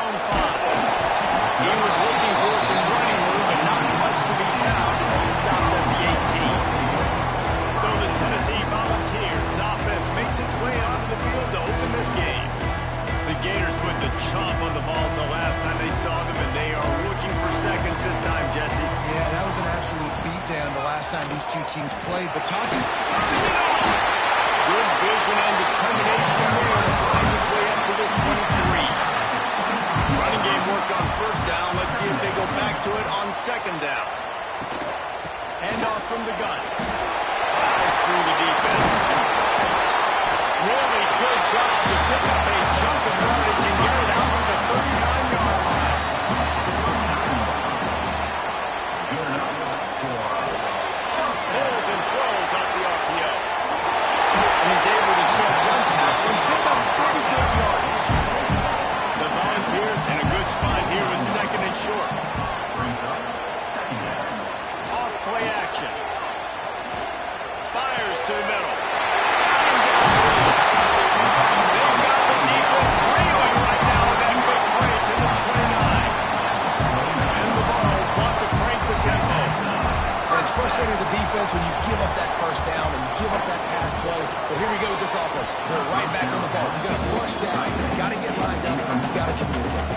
own 5. He was looking for some running room, and not much to be found as he stopped at the 18. So the Tennessee Volunteers offense makes its way onto the field to open this game. The Gators put the chomp on the balls the last time they saw them, and they are looking for seconds this time, Jesse. Yeah, that was an absolute beatdown the last time these two teams played. But talking... Good vision and determination there to find his way up to the 23. Running game worked on first down. Let's see if they go back to it on second down. Handoff from the gun. Fires through the defense. Really good job to pick up a chunk of yardage and get it out to the 39-yard line. Pulls and throws off the RPO. And he's able to shed one tackle and pick up pretty good yardage. The Volunteers in a good spot here with second and short. Off play action. Fires to the middle. They've got the defense reeling right now with that big play to the 29. And the Vols want to crank the tempo. And it's frustrating as a defense when you give up that first down and you give up that pass play. But here we go with this offense. They're right back on the ball. You got to flush that. You got to get lined up. You got to communicate.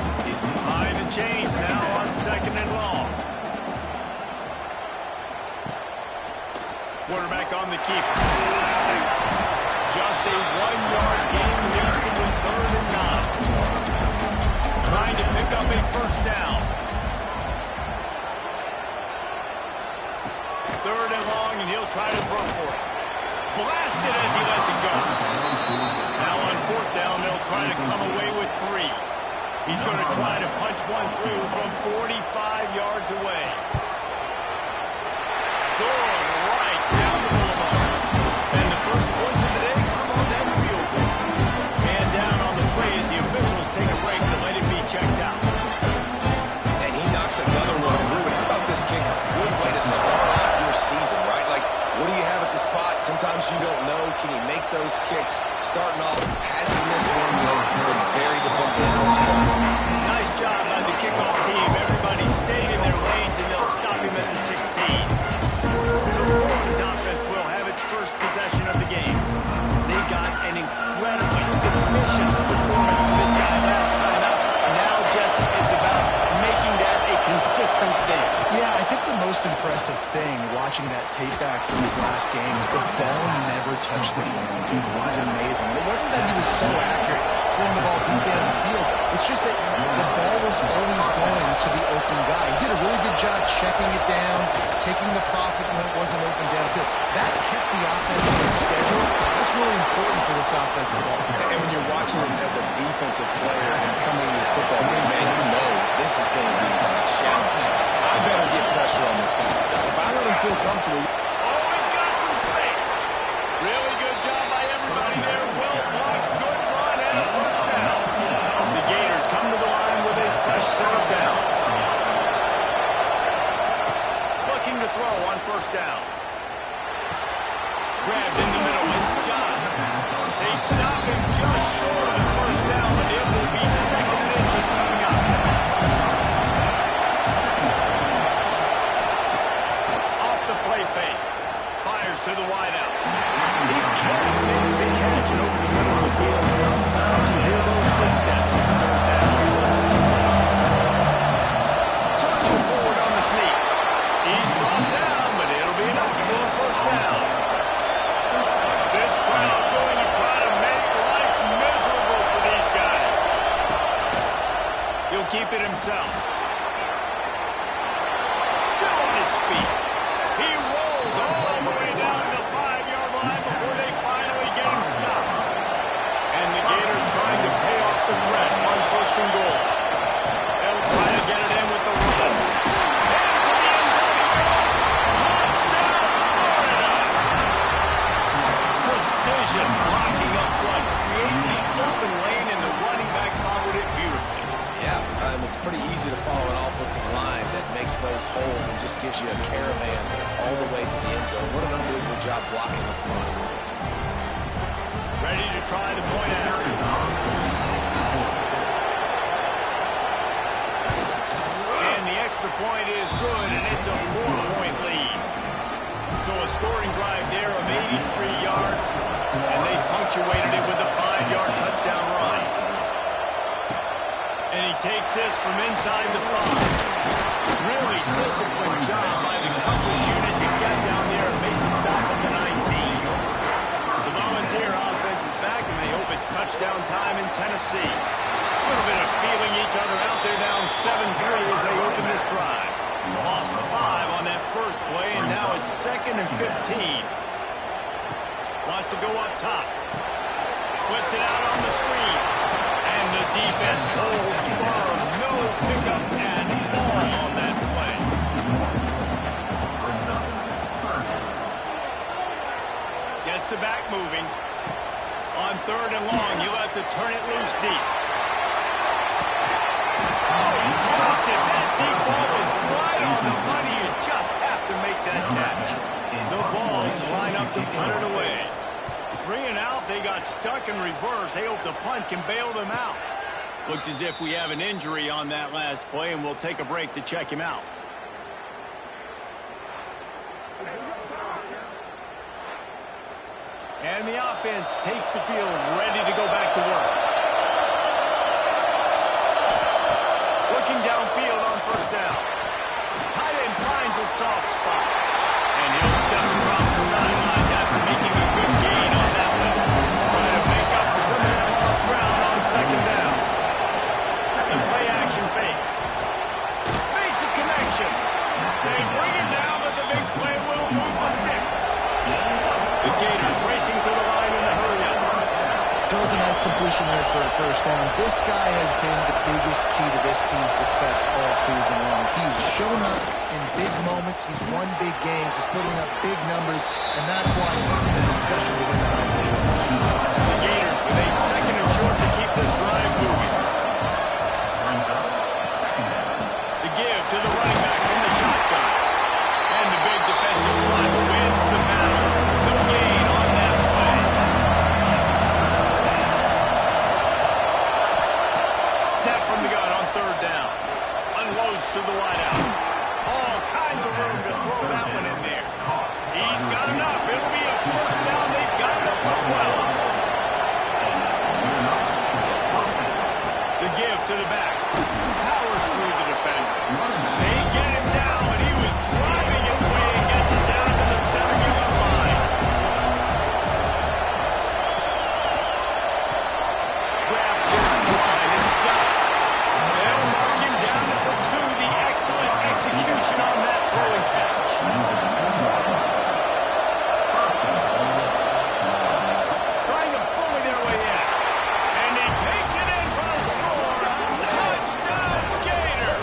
Behind the chains now on second and long. Quarterback on the keeper. Just a 1-yard gain leads to the 3rd and 9. Trying to pick up a first down. 3rd and long, and he'll try to throw for it. Blasted as he lets it go. Now on 4th down, they'll try to come away with 3. He's going to try to punch one through from 45 yards away. Going right down the boulevard. And the first points of the day come on that field goal. Man down on the play as the officials take a break to let him be checked out. And he knocks another one through. And how about this kick? Good way to start off your season, right? Like, what do you have at the spot? Sometimes you don't know. Can he make those kicks? Starting off, has he missed one yet? Been very dependable on this score. Nice job by the kickoff team. Everybody stayed in their lanes, and they'll stop him at the 16. So Florida's offense will have its first possession of the game. They got an incredibly efficient performance from this guy last time out. Now, Jesse, it's about making that a consistent thing. Yeah, I think the most impressive thing watching that tape back from his last game is the ball never touched the ground. It was amazing. It wasn't that he was so accurate throwing the ball deep down the field. It's just that the ball was always going to the open guy. He did a really good job checking it down, taking the profit when it wasn't open downfield. That kept the offense on the schedule. That's really important for this offense today. And when you're watching him as a defensive player and coming to this football game, man, you know this is going to be a challenge. I better get pressure on this guy. If I let him feel comfortable... Always got some space. Really good job by everybody there. Well blocked, good run, and a first down. The Gators come to the line with a fresh set of downs. Looking to throw on first down. Grabbed in the middle. It's John. They stop him just short of the first down, and it will be 2nd and inches coming up. Off the play fake. Fires to the wideout. He can't make the catch, and over the middle of the field, sometimes you hear those footsteps. It's 3rd down. Searching forward on the sneak. He's brought down, but it'll be enough for a first down. This crowd going to try to make life miserable for these guys. He'll keep it himself. Still on his feet. He rolls all the way down to the 5-yard line before they finally get him stopped. And the Gators trying to pay off the threat on 1st and goal. They'll try to get it in with the run. Down to the end zone he goes. Touchdown, Florida! Precision blocking up front, creating the open lane, and the running back followed it beautifully. Yeah, it's pretty easy to follow an offensive line that makes those holes and just gives you a caravan all the way to the end zone. What an unbelievable job blocking up front. Ready to try the point after. extra point is good, and it's a 4-point lead. So a scoring drive there of 83 yards, and they punctuated it with a 5-yard touchdown run. And he takes this from inside the 5. Really disciplined job by the coverage unit to get down there and make the stop at the 19. The Volunteer offense is back, and they hope it's touchdown time in Tennessee. A little bit of feeling each other out there, down 7-3 as they open this drive. Lost 5 on that first play, and now it's 2nd and 15. Wants to go up top. Flips it out on the screen. And the defense holds firm. No pickup at all on that play. Gets the back moving. On 3rd and long, you'll have to turn it loose deep. Oh, he dropped it. That deep ball was right on the money. You just have to make that catch. The Vols line up to punt it away. 3 and out, they got stuck in reverse. They hope the punt can bail them out. Looks as if we have an injury on that last play, and we'll take a break to check him out. And the offense takes the field, ready to go back to work. Looking downfield on 1st down. Tight end finds a soft spot. And he'll step across the sideline after making a good gain on that one. Trying to make up for some of that lost ground on 2nd down. The play action fake. Makes a connection. They bring it down, but the big play will move the sticks. The Gators racing to the line in a hurry-up. Throws a nice completion there for a 1st down. This guy has been the biggest key to this team's success all season long. He's shown up in big moments. He's won big games. He's putting up big numbers, and that's why he's in a discussion to win the Heisman Trophy. The Gators with a 2nd and short to keep this drive moving. The give to the running back in the shotgun. And the big defensive front wins the battle. No gain on that play. Snap from the gun on 3rd down. Unloads to the wideout. All kinds of room to throw that one in there. He's got enough. It'll be a 1st down. They've got it up as well. The give to the back. Powers through the defender. They get him down, and he was driving his way and gets it down to the 7-yard line. Grabbed down the line. It's John. They'll mark him down at the 2. The excellent execution on that throw and catch. Trying to bully their way in. And he takes it in for a score. Touchdown, Gator.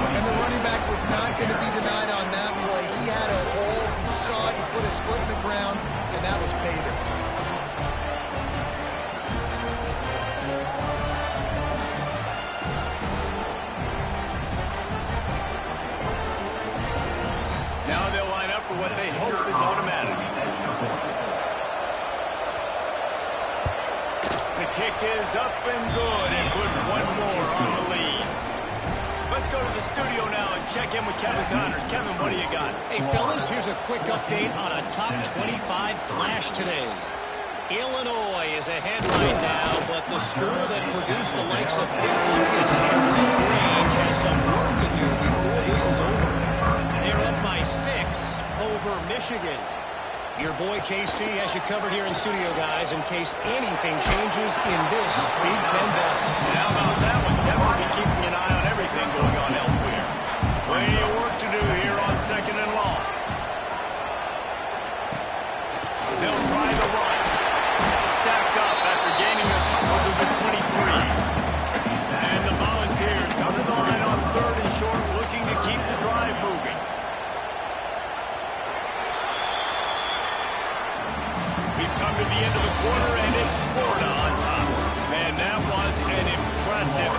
And the running back was not going to be denied on that play. He had a hole. He saw it. He put his foot in the ground, and that was pay dirt. Now they'll line up for what they hope is automatic. The kick is up and good, and put one more on the lead. Let's go to the studio now and check in with Kevin Connors. Kevin, what do you got? Hey, fellas, here's a quick update on a top 25 clash today. Illinois is ahead right now, but the school that produced the likes of Dick Lucas and Rick Grange has some work to do before this is over. They're up by 6 over Michigan. Your boy KC has you covered here in studio, guys, in case anything changes in this Big Ten battle. How about that one? Definitely keeping an eye on everything going on elsewhere. Plenty of work to do here on 2nd and long. They'll try the run. Stacked up after gaining a couple to the 23. And the Volunteers come to the line on 3rd and short, looking to keep the drive moving. We've come to the end of the quarter, and it's Florida on top. Man, that was an impressive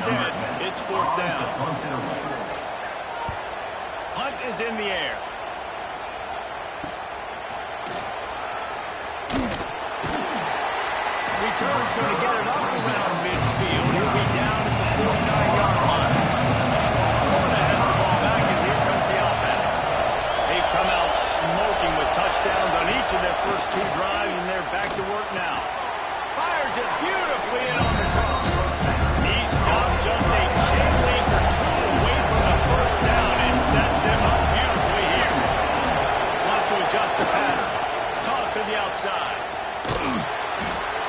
Instead, it's fourth down. Punt is in the air. Return's going to get it up around midfield. He'll be down at the 49-yard line. Florida has the ball back, and here comes the offense. They've come out smoking with touchdowns on each of their first two drives, and they're back to work now. Fires it beautifully in on the crosser. He stopped just a chain link or two away from the first down and sets them up beautifully here. Wants to adjust the pattern. Toss to the outside.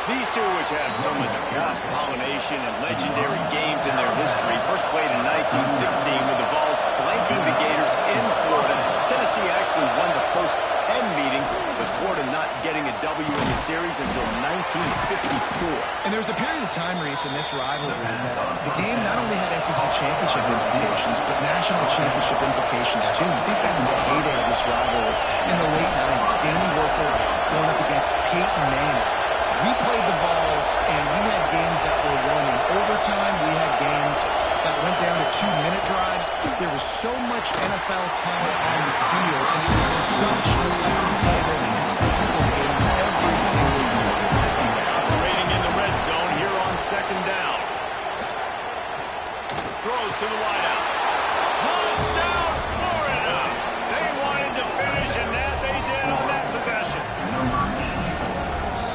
These two, which have so much cross-pollination and legendary games in their history, first played in 1916 with the Vols blanking the Gators in Florida. Tennessee actually won the first 10 meetings, with Florida not getting a W in the series until 1954. And there was a period of time, Reese, in this rivalry that the game not only had SEC championship implications, but national championship implications, too. Think back to the heyday of this rivalry in the late 90s. Danny Werfel going up against Peyton Manning. We played the Vols, and we had games that were won in overtime. We had games that went down to 2-minute drives. There was so much NFL talent on the field, and it was such a competitive and physical game every single year. Operating in the red zone here on second down. Throws to the wideout. Touchdown, Florida! They wanted to finish, and that they did on that possession.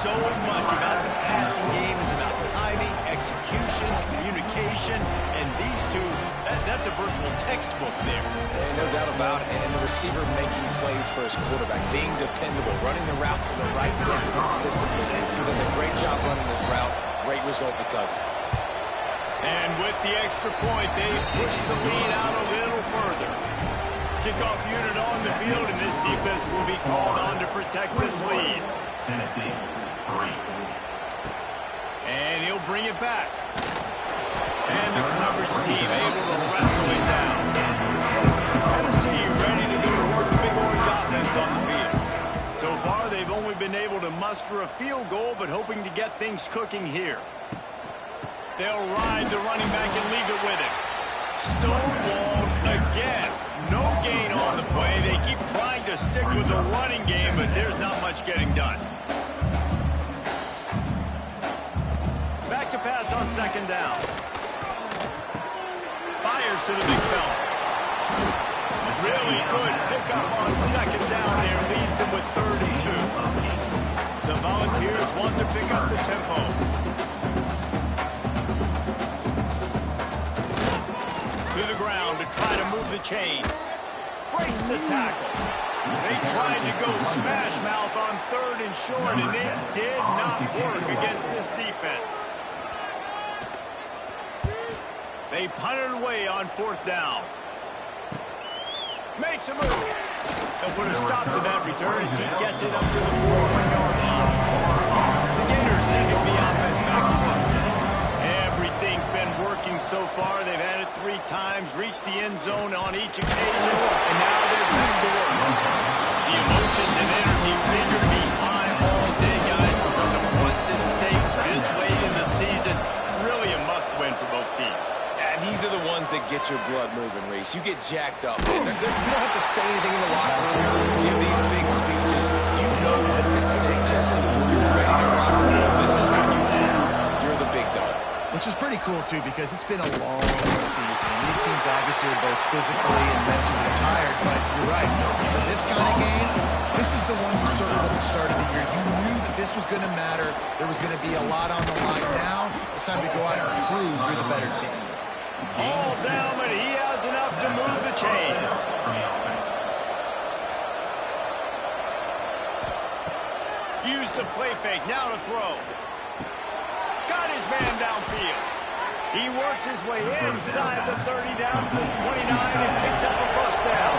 So much about the passing game is about timing, execution, communication, and these two, that's a virtual textbook there. No doubt about it. And the receiver making plays for his quarterback, being dependable, running the route to the right depth consistently. He does a great job running this route. Great result because of it. And with the extra point, they push the lead out a little further. Kickoff unit on the field, and this defense will be called on to protect this lead. Tennessee, 3. And he'll bring it back. And the coverage team able to wrestle it down. Tennessee ready to go to work the big orange offense on the field. So far, they've only been able to muster a field goal, but hoping to get things cooking here. They'll ride the running back and leave it with him. Stonewalled again. No gain on the play. They keep trying to stick with the running game, but there's not much getting done. Back to pass on second down. Fires to the big fella. Really good pickup on second down there. Leaves them with 32. The Volunteers want to pick up the tempo. To the ground to try to move the chains. Breaks the tackle. They tried to go smash mouth on third and short, and it did not work against this defense. They punted away on fourth down. Makes a move. They'll put a stop to that return as he gets it up to the 41-yard line. The Gators sending the offense back to work. Everything's been working so far. They've had it 3 times, reached the end zone on each occasion, and now they're back to work. The emotions and energy figure to be high all day, guys, because of what's at stake this late in the season. Really a must-win for both teams. These are the ones that get your blood moving, Reese. You get jacked up. You don't have to say anything in the locker room. Give these big speeches. You know what's at stake, Jesse. You're ready to rock and roll. This is when you prove you're the big dog. Which is pretty cool, too, because it's been a long season. These teams obviously are both physically and mentally tired, but you're right. For this kind of game, this is the one you circled at the start of the year. You knew that this was going to matter. There was going to be a lot on the line. Now it's time to go out and prove you're the better team. All down, but he has enough to move the chains. Use the play fake, now to throw. Got his man downfield. He works his way inside the 30 down to the 29 and picks up a first down.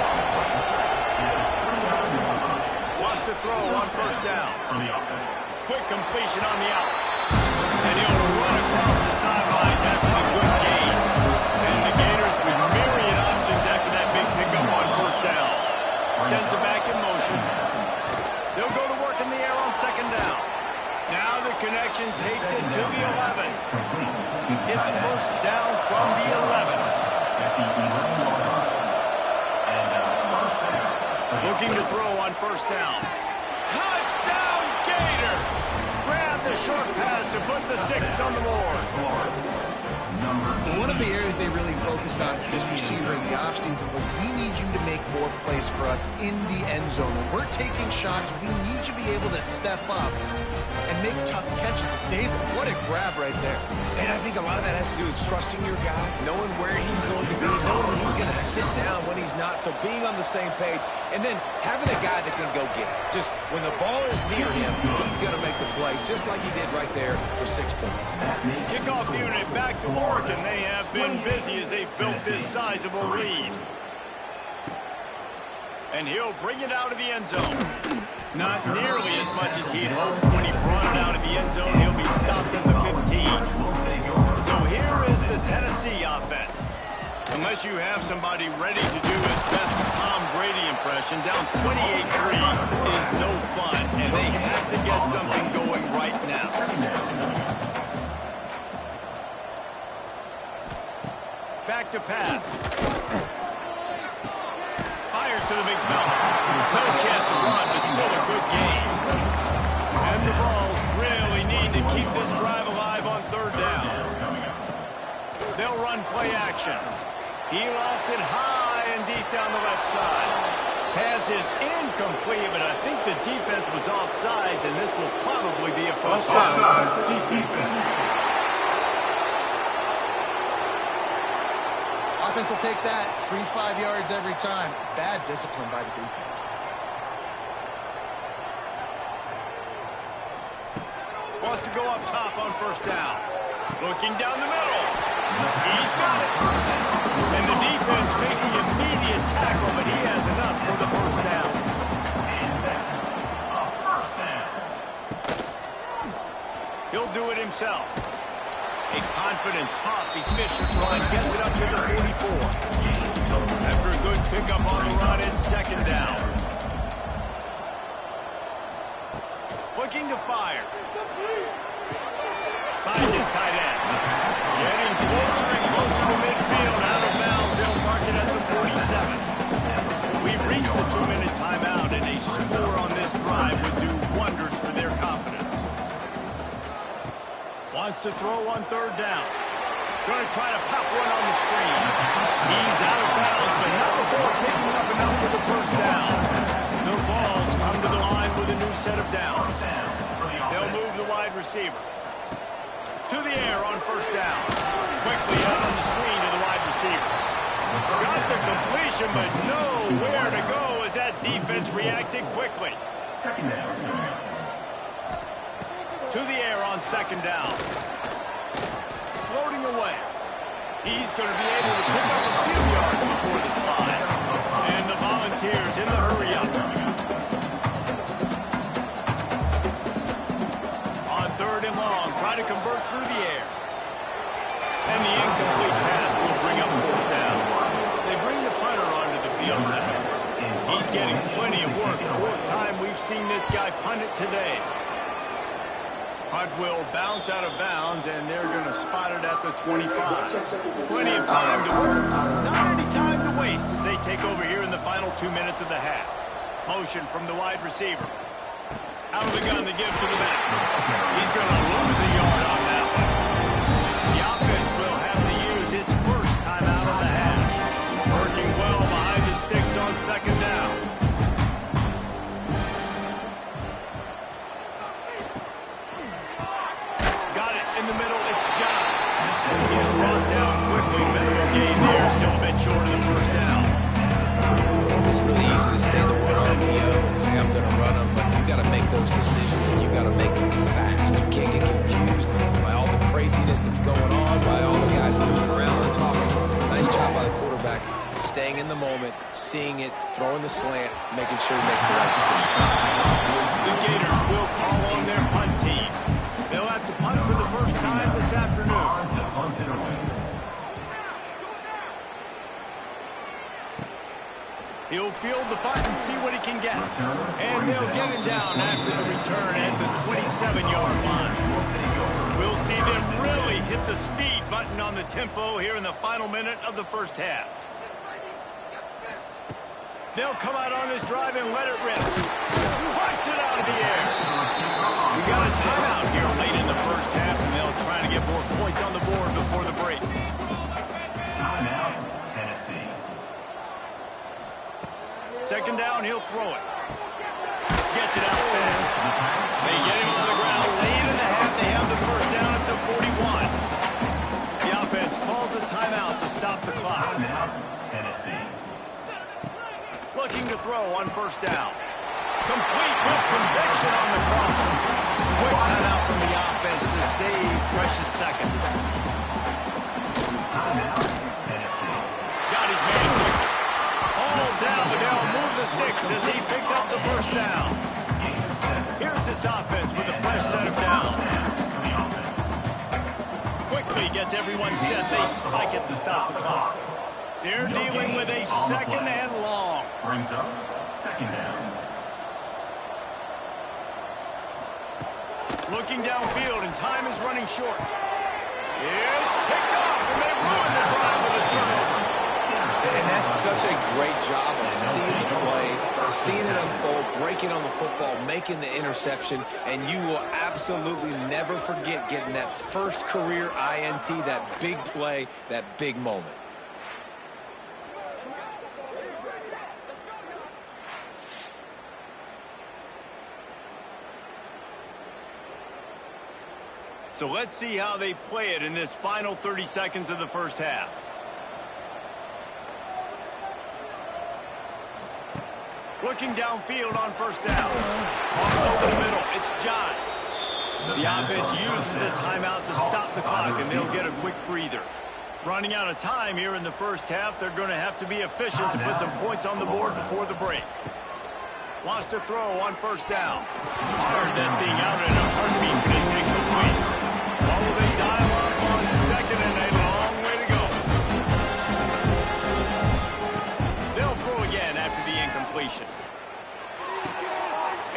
Wants to throw on first down. Quick completion on the out. And he'll run across the sidelines after a good gain. And the Gators with myriad options after that big pickup on first down. Sends it back in motion. They'll go to work in the air on second down. Now the connection takes it to the 11. It's first down from the 11. Looking to throw on first down. Touchdown, Gator! Grab the short pass to put the 6 on the board. One of the areas they really focused on for this receiver in the offseason was we need you to make more plays for us in the end zone. When we're taking shots, we need you to be able to step up and make tough catches. David, what a grab right there. And I think a lot of that has to do with trusting your guy, knowing where he's going to be, knowing when he's going to sit down, when he's not. So being on the same page, and then having a guy that can go get it. Just when the ball is near him, he's going to make the play, just like he did right there for 6 points. Kickoff unit back to work, and they have been busy as they've built this sizable lead. And he'll bring it out of the end zone. Not nearly as much as he'd hoped when he brought it out of the end zone. He'll be stopped at the 15. So here is the Tennessee offense. Unless you have somebody ready to do his best Tom Brady impression, down 28-3 is no fun, and they have to get something going right now. Back to pass. Fires to the big fella. No chance to run, but still a good game. And the Vols really need to keep this drive alive on third down. They'll run play action. He lost it high and deep down the left side. Pass is incomplete, but I think the defense was offsides, and this will probably be a first down. Offense will take that. Free 5 yards every time. Bad discipline by the defense. Wants to go up top on first down. Looking down the middle. He's got it. And the defense makes the immediate tackle, but he has enough for the first down. He'll do it himself. A confident, tough, efficient run gets it up to the 44. After a good pickup on the run, it's second down. Looking to fire. Finds his tight end. Getting closer and closer to midfield. Out of bounds, they'll mark it at the 47. We've reached the 2-minute timeout, and a score on this drive would do wonders for their confidence. Wants to throw on third down. Going to try to pop one on the screen. He's out of bounds, but not before picking up enough for the first down. The Vols come to the line with a new set of downs. They'll move the wide receiver. To the air on first down. Quickly out on the screen to the wide receiver. Got the completion, but nowhere to go as that defense reacted quickly. Second down. To the air on second down. Floating away. He's going to be able to pick up a few yards before the slide. And the Volunteers in the hurry-up. On third and long, trying to convert through the air. And the incomplete pass will bring up fourth down. They bring the punter onto the field now. He's getting plenty of work. Fourth time we've seen this guy punt it today. Punt will bounce out of bounds, and they're going to spot it at the 25. Plenty of time to work. Not any time to waste as they take over here in the final 2 minutes of the half. Motion from the wide receiver. Out of the gun to give to the back. He's going to lose a yard on that one. The offense will have to use its first time out of the half. Working well behind the sticks on second down. In the middle, it's John. He's brought down quickly. Minimum gain there, still a bit short of the first down. It's really easy to say the word RPO and say I'm going to run them, but you got to make those decisions and you got to make them fast. You can't get confused by all the craziness that's going on, by all the guys moving around and talking. Nice job by the quarterback, staying in the moment, seeing it, throwing the slant, making sure he makes the right decision. The Gators will call on their punt team. They'll have to punt for the first time this afternoon. He'll field the punt and see what he can get. And they'll get him down after the return at the 27-yard line. We'll see them really hit the the speed button on the tempo here in the final minute of the first half. They'll come out on this drive and let it rip. Punch it out of the air. We got a timeout here late in the first half, and they'll try to get more points on the board before the break. Timeout, Tennessee. Second down, he'll throw it. Gets it out fast. They get him on the ground. Late in the half, they have the first down at the 41. The offense calls a timeout to stop the clock. Timeout, Tennessee. Looking to throw on first down. Complete with conviction on the crossing. Quick timeout from the offense to save precious seconds. Timeout, Tennessee. Got his man quick. All down, but they'll move the sticks as he picks up the first down. Here's this offense with a fresh set of downs. Quickly gets everyone set. They spike it to stop the clock. They're dealing with a second and long. Brings up second down. Looking downfield, and time is running short. It's picked off, and they ruin the drive with a turnover. And that's such a great job of seeing the play, seeing it unfold, breaking on the football, making the interception, and you will absolutely never forget getting that first career INT, that big play, that big moment. So let's see how they play it in this final 30 seconds of the first half. Looking downfield on first down. Over the middle, it's Johns. The offense uses a timeout to stop the clock, and they'll get a quick breather. Running out of time here in the first half, they're going to have to be efficient to put some points on the board before the break. Wants to throw on first down. Fired that thing out in a heartbeat, but it's incomplete. Oh, they dial up on second, and a long way to go. They'll throw again after the incompletion.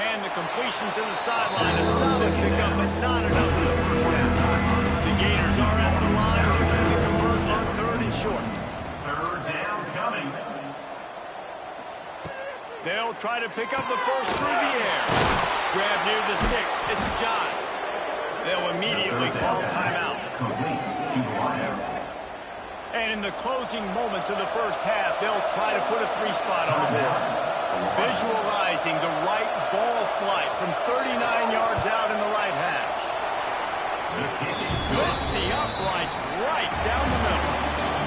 And the completion to the sideline, a solid pickup, but not enough for the first down. The Gators are at the line, looking to convert on third and short. Third down coming. They'll try to pick up the first through the air. Grab near the sticks. It's Johns. They'll immediately call timeout. Complete to Wire. And in the closing moments of the first half, they'll try to put a three-spot on the board. Visualizing the right ball flight from 39 yards out in the right hash. Splits the uprights right down the middle.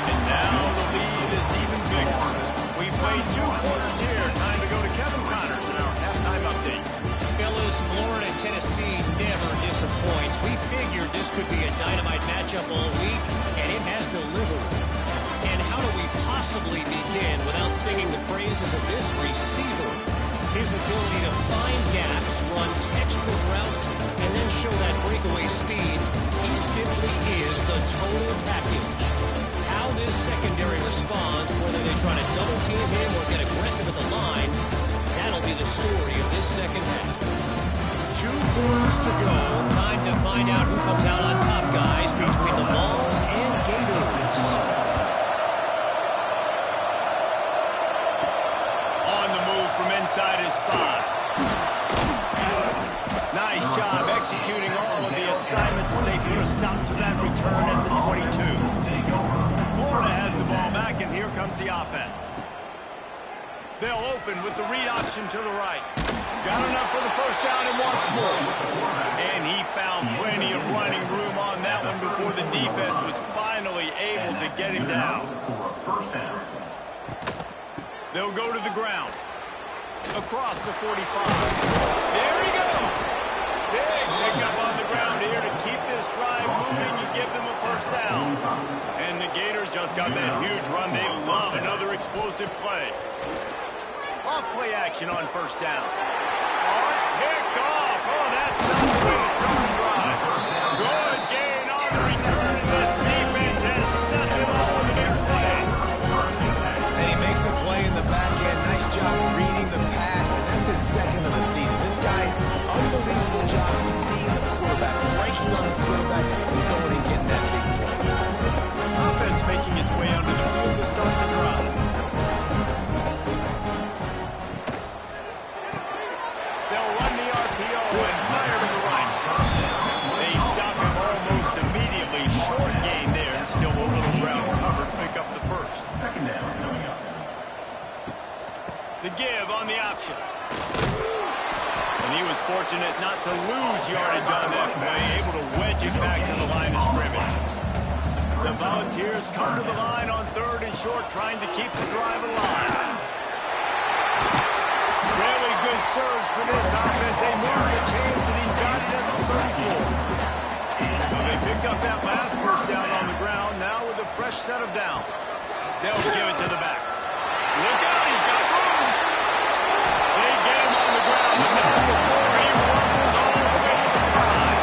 And now the lead is even bigger. We played 2 quarters here. Time to go to Kevin Connors in our halftime update. Fellas, Florida and Tennessee never disappoints. We figured this could be a dynamite matchup all week, and it has delivered. And how do we possibly begin without singing the praises of this receiver? His ability to find gaps, run textbook routes, and then show that breakaway speed. He simply is the total package. How this secondary responds, whether they try to double-team him or get aggressive at the line, that'll be the story of this second half. 2 quarters to go. Time to find out who comes out on top, guys, between the Vols and Gators. On the move from inside his 5. Nice job executing all of the assignments as they put a stop to that return at the 22. Florida has the ball back, and here comes the offense. They'll open with the read option to the right. Got enough for the first down and wants more. And he found plenty of running room on that one before the defense was finally able to get him down. They'll go to the ground. Across the 45. There he goes. Big pickup on the ground here to keep this drive moving and give them a first down. And the Gators just got that huge run. They love another explosive play. Off play action on first down. Oh, it's picked off. Oh, that's not the way to start a drive. Good gain on the return, and this defense has set them up with a big play. And he makes a play in the back end. Nice job reading the pass, and that's his second of the season. This guy, unbelievable job seeing the quarterback, breaking on the quarterback, and going and getting that big play. was fortunate not to lose yardage on that play, able to wedge it back to the line of scrimmage. The Volunteers come to the line on 3rd and short, trying to keep the drive alive. Really good surge for this offense. They move the chains, and he's got it at the 34. Well, they picked up that last first down on the ground, now with a fresh set of downs. They'll give it to the back. Look out, he's got room. They get him on the ground, but now before he rumbles all the way to the 5.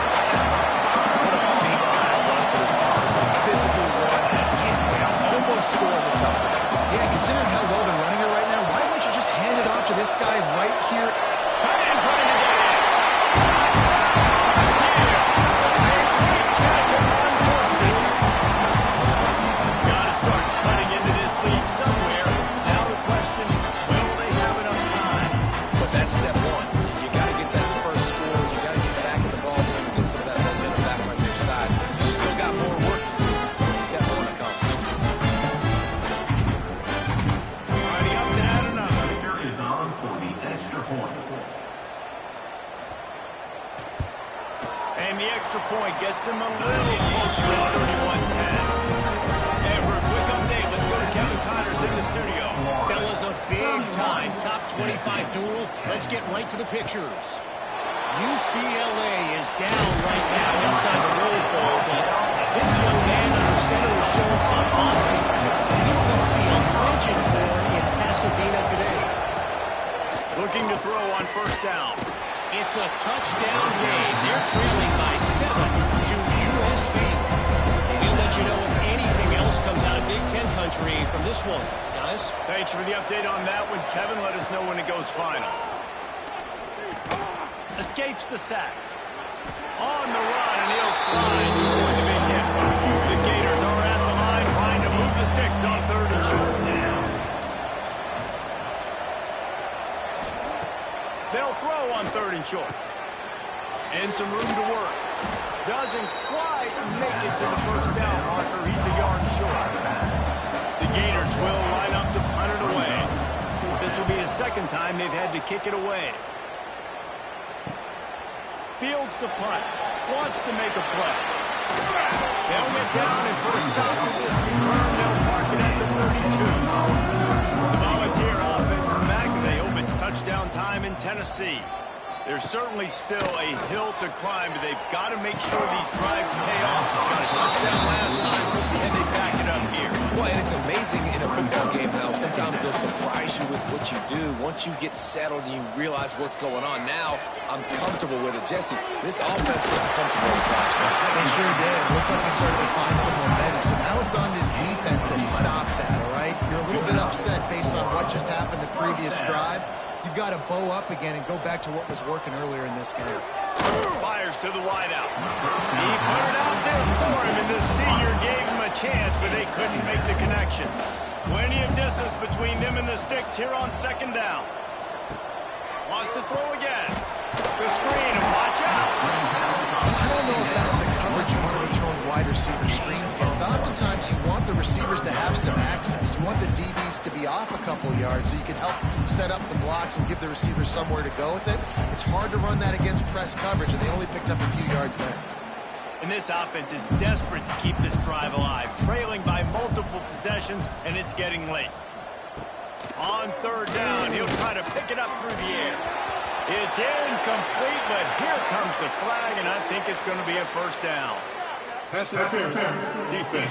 What a big-time run for this offense. A physical run, get down, almost scoring the touchdown. Yeah, considering how well they're running it right now, why wouldn't you just hand it off to this guy right here? Tight end trying to get in. Volunteer. A great catch at 1-for-6. Got to start cutting into this lead somewhere. Now the question, will they have enough time? But that's step one. You got to get that first score. You got to get back in the ball game and get some of that momentum back on your side. You still got more work to do. Step one accomplished. Already up to add another. Kicker is on for the extra point. And the extra point gets him a little closer at 31-10. And for a quick update, let's go to Kevin Connors in the studio. Fellas, a big-time top 25 duel. Let's get right to the pictures. UCLA is down right now inside the Rose Bowl, but this young man under center is showing some moxie. You can see a legend born in Pasadena today. Looking to throw on first down. It's a touchdown game. They're trailing by 7 to USC. We'll let you know if anything else comes out of Big Ten country from this one, guys. Thanks for the update on that one, Kevin. Let us know when it goes final. Escapes the sack. On the run, and he'll slide through the big hit. The Gators are at the line trying to move the sticks on 3rd and short. They'll throw on 3rd and short. And some room to work. Doesn't quite make it to the first down marker. He's a yard short. The Gators will line up to punt it away. This will be the second time they've had to kick it away. Fields the punt. Wants to make a play. They'll get down and put a stop to this return. They'll mark it at the 32. The Volunteer offense is back, and they hope it's touchdown time in Tennessee. There's certainly still a hill to climb, but they've got to make sure these drives pay off. Got a touchdown last time, and they back it up here. Well, and it's amazing in a football game now. Sometimes they'll surprise you with what you do. Once you get settled and you realize what's going on now, I'm comfortable with it. Jesse, this offense looked comfortable this last game. They sure did. It looked like they started to find some momentum. So now it's on this defense to stop that, all right? You're a little bit upset based on what just happened the previous drive. You've got to bow up again and go back to what was working earlier in this game. Fires to the wideout. He put it out there for him, and the senior gave him a chance, but they couldn't make the connection. Plenty of distance between them and the sticks here on 2nd down. Wants to throw again. The screen, and watch out. I don't know if that's the coverage you want to be throwing wide receiver screens against. Oftentimes you want the receivers to have some access. You want the DBs to be off a couple yards so you can help set up the blocks and give the receivers somewhere to go with it. It's hard to run that against press coverage, and they only picked up a few yards there. And this offense is desperate to keep this drive alive, trailing by multiple possessions, and it's getting late. On 3rd down, he'll try to pick it up through the air. It's incomplete, but here comes the flag, and I think it's going to be a first down. Pass interference. Defense.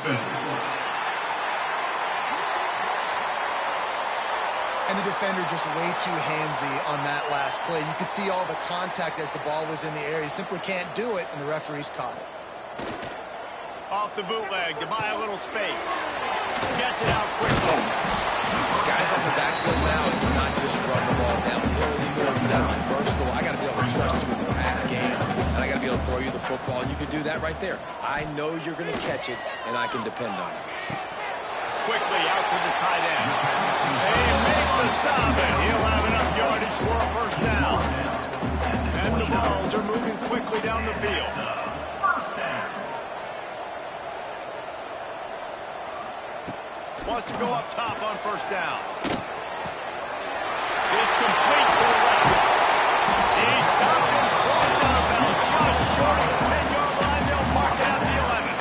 And the defender just way too handsy on that last play. You could see all the contact as the ball was in the air. He simply can't do it, and the referee's caught it. Off the bootleg to buy a little space. Gets it out quickly. Guys on the backfield now, it's not just run the ball downhill anymore. You got to be versatile. I got to be able to trust you in the pass game, and I got to be able to throw you the football. And you can do that right there. I know you're going to catch it, and I can depend on it. Quickly out to the tight end. They make the stop, and he'll have enough yardage for a first down. And the balls are moving quickly down the field. Wants to go up top on first down. It's complete to the left. He stopped it short of the 10-yard line. They'll mark it at the 11.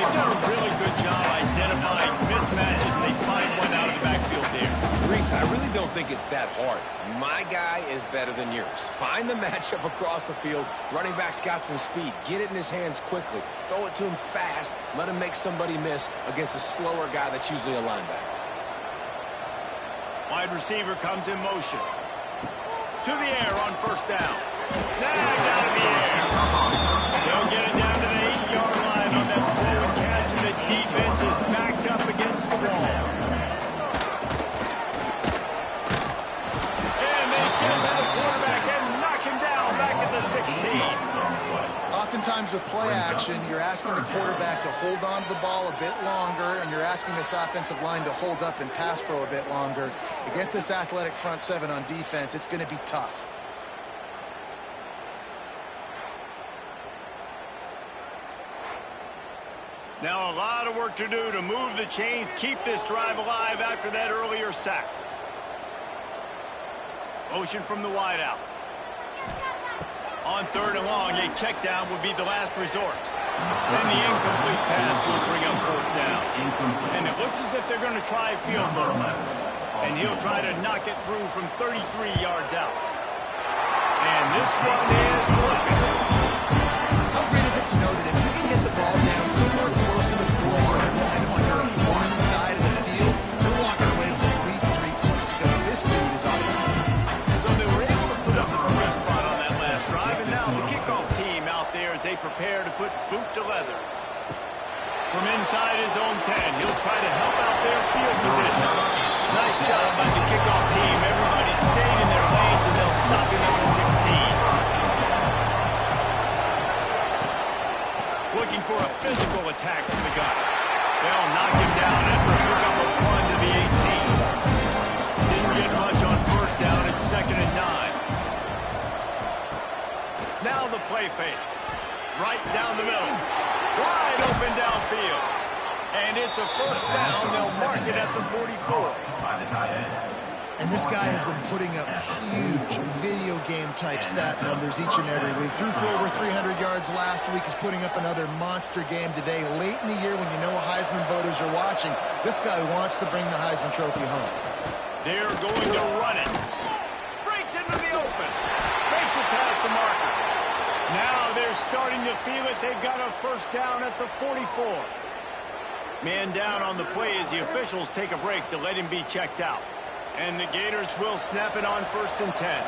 They've done a really good job identifying mismatches, and they find one out of the backfield there. Reese, I really don't think it's that hard. My guy is better than yours. Find the matchup across the field. Running back's got some speed. Get it in his hands quickly. Throw it to him fast. Let him make somebody miss against a slower guy that's usually a linebacker. Wide receiver comes in motion. To the air on first down. Snagged out of the air. They'll get it down to the 8-yard line on that forward catch, and the defense is backed up against the wall. And they get to the quarterback and knock him down back at the 16. Oftentimes with play action, you're asking the quarterback to hold on to the ball a bit longer, and you're asking this offensive line to hold up in pass pro a bit longer. Against this athletic front seven on defense, it's going to be tough. Now a lot of work to do to move the chains, keep this drive alive after that earlier sack. Motion from the wideout. On third and long, a check down would be the last resort. Then the incomplete pass will bring up fourth down. And it looks as if they're going to try a field goal. And he'll try to knock it through from 33 yards out. And this one is good. How great is it to know that if you can get the ball down somewhere close to the floor and on your opponent's side of the field, you're walking away with at least 3 points because this dude is off. So they were able to put up a 3 spot on that last drive, and now the kickoff team out there as they prepare to put boot to leather. From inside his own 10, he'll try to help out their field position. Nice job by the kickoff team. Everybody stayed in their lanes, and they'll stop him at the 16. Looking for a physical attack from the gun. They'll knock him down after a pickup of 1 to the 18. Didn't get much on first down. It's 2nd and 9. Now the play fake. Right down the middle. Wide open downfield. And it's a first down. They'll mark it at the 44. And this guy has been putting up huge video game type stat numbers each and every week. Threw for over 300 yards last week. He's putting up another monster game today. Late in the year when you know Heisman voters are watching, this guy wants to bring the Heisman Trophy home. They're going to run it. Breaks into the open. Makes it past the marker. Now they're starting to feel it. They've got a first down at the 44. Man down on the play as the officials take a break to let him be checked out. And the Gators will snap it on 1st and 10.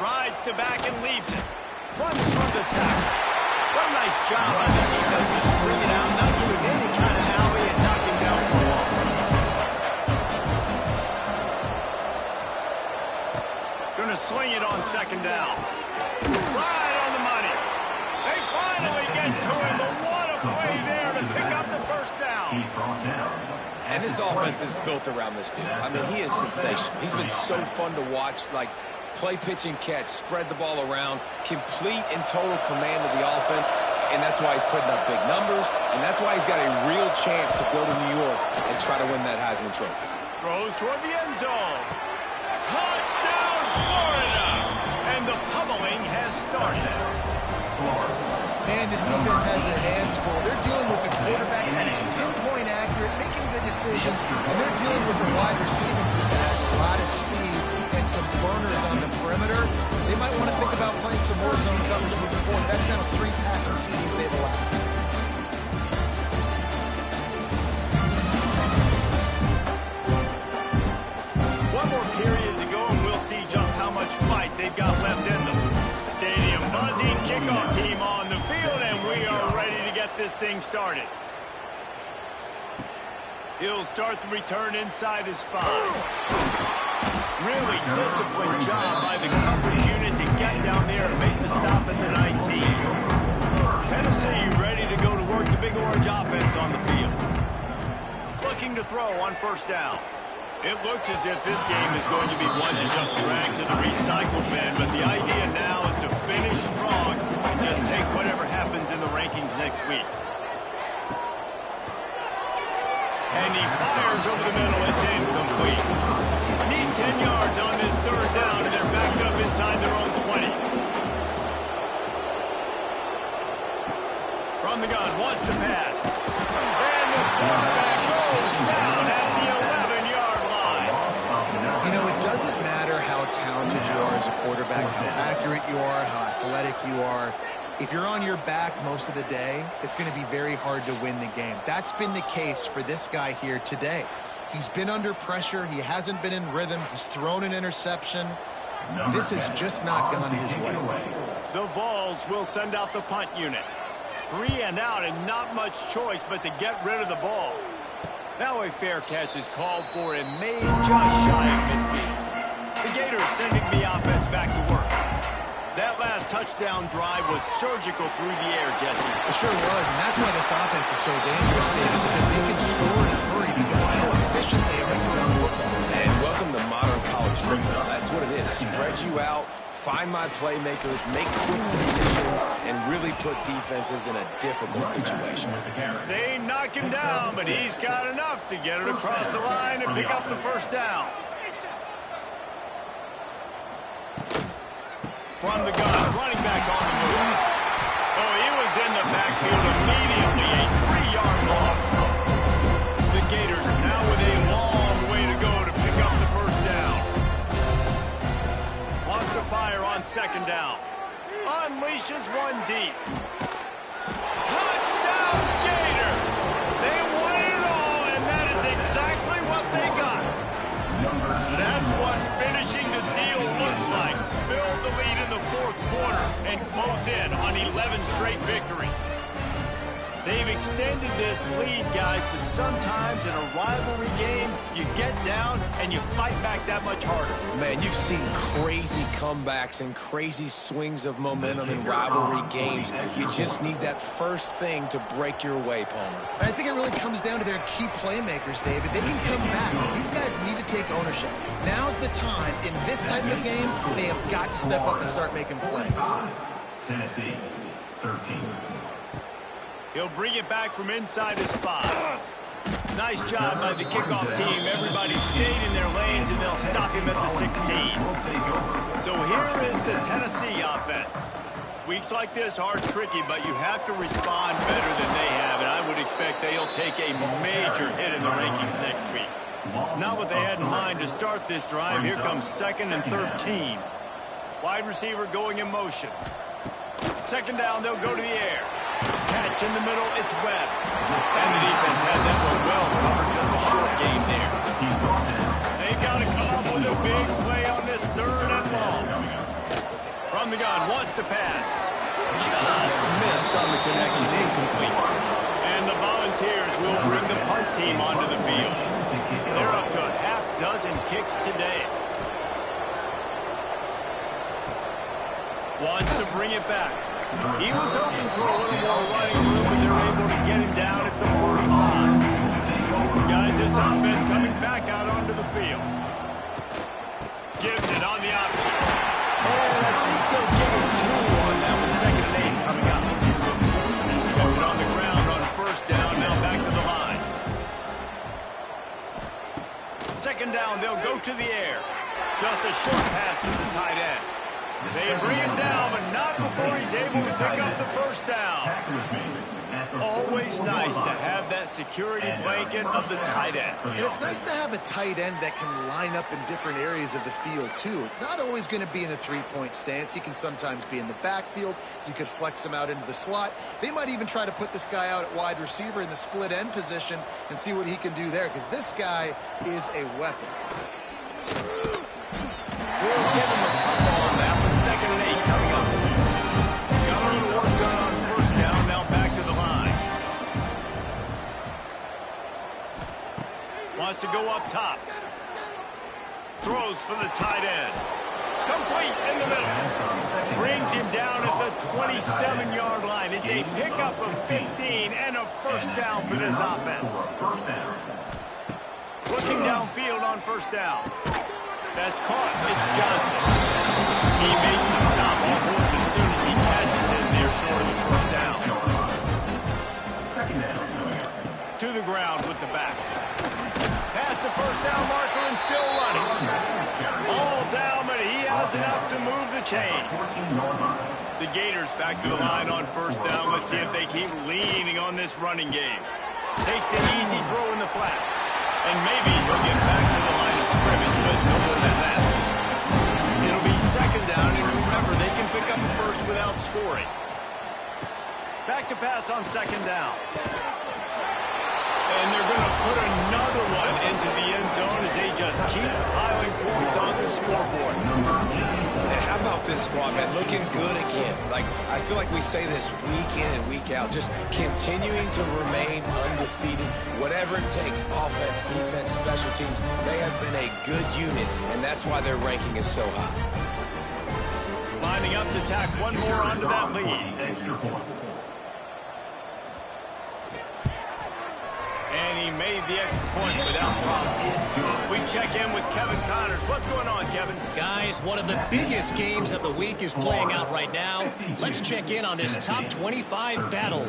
Rides to back and leaves it. Runs through the tackle. What a nice job by the defense to string it out, not give him any kind of alley, and knock him down for a loss. Gonna sling it on 2nd down. Right on the money. They finally get to him, but what a play there to pick up the first down. And this offense is built around this dude. I mean, he is sensational. He's been so fun to watch, like play, pitch, and catch, spread the ball around, complete and total command of the offense, and that's why he's putting up big numbers, and that's why he's got a real chance to go to New York and try to win that Heisman Trophy. Throws toward the end zone. Touchdown, Florida! And the pummeling has started. Man, this defense has their hands full. They're dealing with a quarterback that is pinpoint accurate, making good decisions, and they're dealing with a wide receiving group that has a lot of speed and some burners on the perimeter. They might want to think about playing some more zone coverage moving forward. That's now 3 passing TDs they've allowed. One more period to go, and we'll see just how much fight they've got left in them. Stadium buzzing, kickoff team on the field, and we are ready to get this thing started. He'll start the return inside his 5. Really disciplined job by the coverage unit to get down there and make the stop at the 19. Tennessee ready to go to work the Big Orange offense on the field. Looking to throw on first down. It looks as if this game is going to be one to just drag to the recycle bin, but the idea now is to finish strong and just take whatever happens in the rankings next week. And he fires over the middle. It's incomplete. Need 10 yards on this third down, and they're backed up inside their own 20. From the gun, wants to pass. And the quarterback goes down at the 11-yard line. You know, it doesn't matter how talented you are as a quarterback, how accurate you are, how athletic you are. If you're on your back most of the day, it's going to be very hard to win the game. That's been the case for this guy here today. He's been under pressure. He hasn't been in rhythm. He's thrown an interception. This has just not gone his way. The Vols will send out the punt unit. 3 and out, and not much choice but to get rid of the ball. Now a fair catch is called for and made just shy of midfield. The Gators sending the offense back to work. That last touchdown drive was surgical through the air, Jesse. It sure was, and that's why this offense is so dangerous, David, because they can score in a hurry because of how efficient they are throwing football. And welcome to modern college football. That's what it is. Spread you out, find my playmakers, make quick decisions, and really put defenses in a difficult situation. They knock him down, but he's got enough to get it across the line and pick up the first down. From the gun, running back on the move. Oh, he was in the backfield immediately, a 3-yard loss. The Gators now with a long way to go to pick up the first down. Wants to fire on second down. Unleashes one deep. Touchdown, Gators! They won it all, and that is exactly what they got. That's what finishing the deal looks like. Build the lead in the fourth quarter and close in on 11 straight victories. They've extended this lead, guys, but sometimes in a rivalry game, you get down and you fight back that much harder. Man, you've seen crazy comebacks and crazy swings of momentum in rivalry games. You just need that first thing to break your way, Palmer. I think it really comes down to their key playmakers, David. They can come back. These guys need to take ownership. Now's the time. In this type of game, they have got to step up and start making plays. Tennessee, 13. He'll bring it back from inside his spot. Nice job by the kickoff team. Everybody stayed in their lanes, and they'll stop him at the 16. So here is the Tennessee offense. Weeks like this are tricky, but you have to respond better than they have, and I would expect they'll take a major hit in the rankings next week. Not what they had in mind to start this drive. Here comes 2nd and 13. Wide receiver going in motion. Second down, they'll go to the air. Catch in the middle, it's Webb. And the defense had that one well covered, just a short game there. They got to come up with a big play on this 3rd and long. From the gun, wants to pass. Just missed on the connection, incomplete. And the Volunteers will bring the punt team onto the field. They're up to a half-dozen kicks today. Wants to bring it back. He was hoping for a little more running room, but they're able to get him down at the 45. Guys, this offense coming back out onto the field. Gives it on the option. And I think they'll give him 2 on that one. 2nd and 8 coming up. Kept it on the ground on first down, now back to the line. 2nd down, they'll go to the air. Just a short pass to the tight end. They bring him down, but not before he's able to pick up the first down. Always nice to have that security blanket of the tight end. And it's nice to have a tight end that can line up in different areas of the field, too. It's not always going to be in a 3-point stance. He can sometimes be in the backfield. You could flex him out into the slot. They might even try to put this guy out at wide receiver in the split end position and see what he can do there, because this guy is a weapon. We'll give him a couple on that one. 2nd and 8 coming up. Got a little work done on first down. Now back to the line. Wants to go up top. Throws for the tight end. Complete in the middle. Brings him down at the 27-yard line. It's a pickup of 15 and a first down for this offense. Looking downfield on first down. That's caught. It's Johnson. He makes the stop almost as soon as he catches it. They're short of the first down. To the ground with the back. Past the first down marker and still running. The Gators back to the line on first down. Let's see if they keep leaning on this running game. Takes an easy throw in the flat. And maybe he'll get back to the line of scrimmage, but no more than that. It'll be second down, and remember, they can pick up a first without scoring. Back to pass on second down. And they're going to put another one into the end zone as they just keep piling points on the scoreboard. And how about this squad, man? Looking good again. Like, I feel like we say this week in and week out, just continuing to remain undefeated. Whatever it takes, offense, defense, special teams, they have been a good unit, and that's why their ranking is so high. Lining up to tack one more onto that lead. Extra point. And he made the extra point without problem. We check in with Kevin Connors. What's going on, Kevin? Guys, one of the biggest games of the week is playing out right now. Let's check in on this top 25 battle.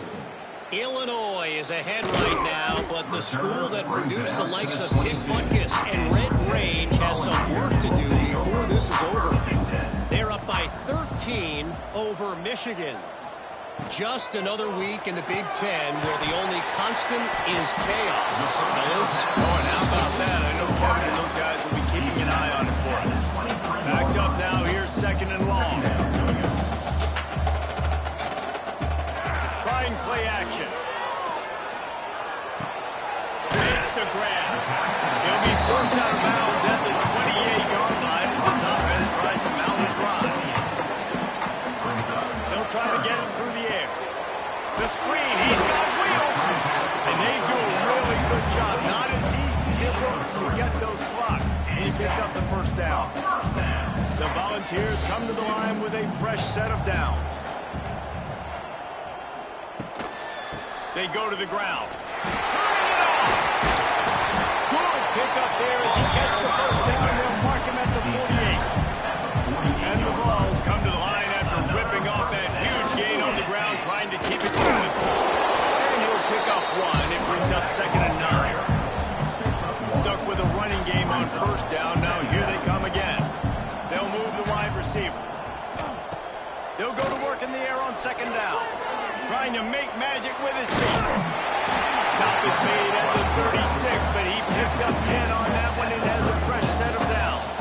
Illinois is ahead right now, but the school that produced the likes of Dick Butkus and Red Grange has some work to do before this is over. They're up by 13 over Michigan. Just another week in the Big Ten where the only constant is chaos. Fellas? Oh, and how about that? I know Kevin and those guys will be keeping an eye on it for us. Backed up now. Here's second and long. Trying play action. Makes the grab. He'll be first out of bounds at the 28-yard line as this offense tries to mount his run. They'll try to get it through the air. The screen, he's got wheels. And they do a really good job. Not as easy as it looks to get those blocks. And he picks up the first down. The Volunteers come to the line with a fresh set of downs. They go to the ground. Turning it off. Good pick up there as he gets the first down. They'll mark him at the 48. And the Vols come to the line after ripping off that huge gain on the ground, trying to keep it going. And he'll pick up one. It brings up second and 9. Stuck with a running game on first down. Now here they come again. They'll move the wide receiver. They'll go to work in the air on second down. Trying to make magic with his feet. Stop is made at the 36, but he picked up 10 on that one and has a fresh set of downs.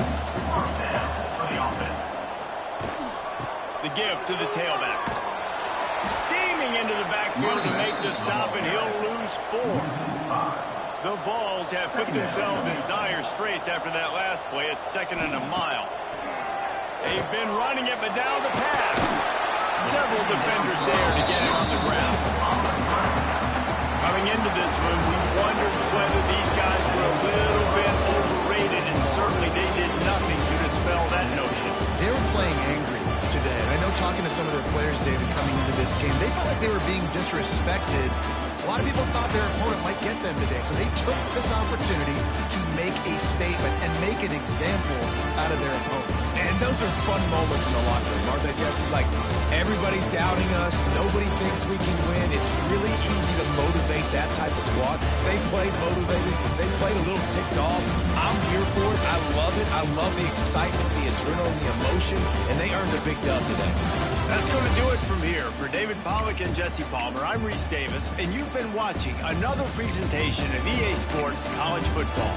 The give to the tailback. Steaming into the backfield to make the stop, and he'll lose 4. The Vols have put themselves in dire straits after that last play. It's second and a mile. They've been running it, but down the pass. Several defenders there to get it on the ground. Coming into this one, we wondered whether these guys were a little bit overrated, and certainly they did nothing to dispel that notion. They were playing angry today. And I know talking to some of their players, David, coming into this game, they felt like they were being disrespected. A lot of people thought their opponent might get them today, so they took this opportunity to make a statement and make an example out of their opponent. And those are fun moments in the locker room, aren't they, Jesse? Like, everybody's doubting us. Nobody thinks we can win. It's really easy to motivate that type of squad. They played motivated. They played a little ticked off. I'm here for it. I love it. I love the excitement, the adrenaline, the emotion, and they earned a big dub today. That's going to do it from here. For David Pollack and Jesse Palmer, I'm Reese Davis, and you've been watching another presentation of EA Sports College Football.